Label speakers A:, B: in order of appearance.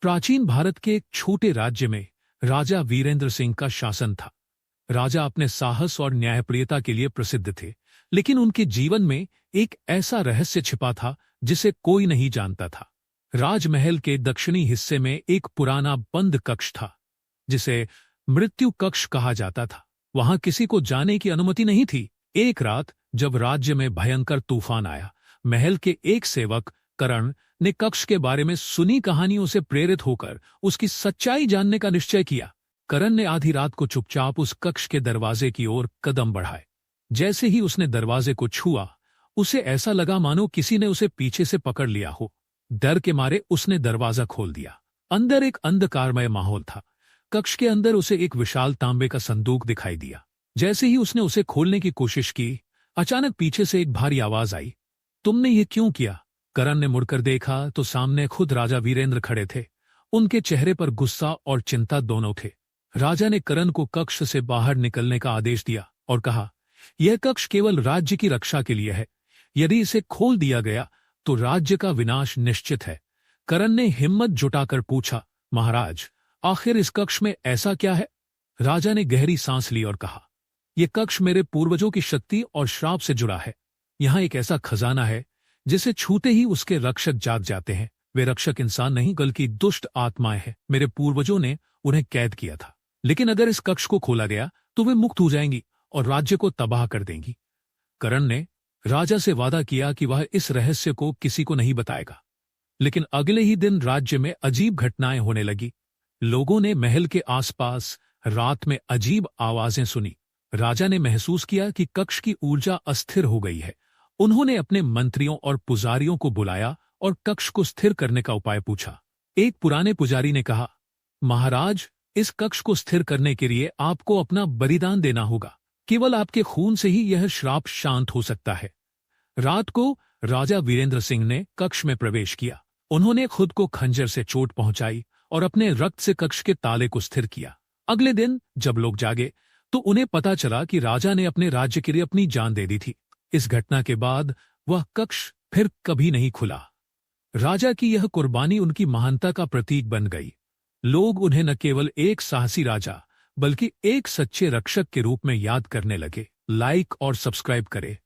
A: प्राचीन भारत के एक छोटे राज्य में राजा वीरेंद्र सिंह का शासन था। राजा अपने साहस और न्यायप्रियता के लिए प्रसिद्ध थे, लेकिन उनके जीवन में एक ऐसा रहस्य छिपा था जिसे कोई नहीं जानता था। राजमहल के दक्षिणी हिस्से में एक पुराना बंद कक्ष था, जिसे मृत्यु कक्ष कहा जाता था। वहां किसी को जाने की अनुमति नहीं थी। एक रात जब राज्य में भयंकर तूफान आया, महल के एक सेवक करण ने कक्ष के बारे में सुनी कहानियों से प्रेरित होकर उसकी सच्चाई जानने का निश्चय किया। करण ने आधी रात को चुपचाप उस कक्ष के दरवाजे की ओर कदम बढ़ाए। जैसे ही उसने दरवाजे को छुआ, उसे ऐसा लगा मानो किसी ने उसे पीछे से पकड़ लिया हो। डर के मारे उसने दरवाजा खोल दिया। अंदर एक अंधकारमय माहौल था। कक्ष के अंदर उसे एक विशाल तांबे का संदूक दिखाई दिया। जैसे ही उसने उसे खोलने की कोशिश की, अचानक पीछे से एक भारी आवाज आई, तुमने ये क्यों किया? करण ने मुड़कर देखा तो सामने खुद राजा वीरेंद्र खड़े थे। उनके चेहरे पर गुस्सा और चिंता दोनों थे। राजा ने करण को कक्ष से बाहर निकलने का आदेश दिया और कहा, यह कक्ष केवल राज्य की रक्षा के लिए है। यदि इसे खोल दिया गया तो राज्य का विनाश निश्चित है। करण ने हिम्मत जुटाकर पूछा, महाराज, आखिर इस कक्ष में ऐसा क्या है? राजा ने गहरी सांस ली और कहा, यह कक्ष मेरे पूर्वजों की शक्ति और श्राप से जुड़ा है। यहाँ एक ऐसा खजाना है जिसे छूते ही उसके रक्षक जाग जाते हैं। वे रक्षक इंसान नहीं बल्कि दुष्ट आत्माएं हैं। मेरे पूर्वजों ने उन्हें कैद किया था, लेकिन अगर इस कक्ष को खोला गया तो वे मुक्त हो जाएंगी और राज्य को तबाह कर देंगी। करण ने राजा से वादा किया कि वह इस रहस्य को किसी को नहीं बताएगा। लेकिन अगले ही दिन राज्य में अजीब घटनाएं होने लगी। लोगों ने महल के आसपास रात में अजीब आवाजें सुनी। राजा ने महसूस किया कि कक्ष की ऊर्जा अस्थिर हो गई है। उन्होंने अपने मंत्रियों और पुजारियों को बुलाया और कक्ष को स्थिर करने का उपाय पूछा। एक पुराने पुजारी ने कहा, महाराज, इस कक्ष को स्थिर करने के लिए आपको अपना बलिदान देना होगा। केवल आपके खून से ही यह श्राप शांत हो सकता है। रात को राजा वीरेंद्र सिंह ने कक्ष में प्रवेश किया। उन्होंने खुद को खंजर से चोट पहुंचाई और अपने रक्त से कक्ष के ताले को स्थिर किया। अगले दिन जब लोग जागे तो उन्हें पता चला कि राजा ने अपने राज्य के लिए अपनी जान दे दी थी। इस घटना के बाद वह कक्ष फिर कभी नहीं खुला। राजा की यह कुर्बानी उनकी महानता का प्रतीक बन गई। लोग उन्हें न केवल एक साहसी राजा बल्कि एक सच्चे रक्षक के रूप में याद करने लगे। लाइक और सब्सक्राइब करें।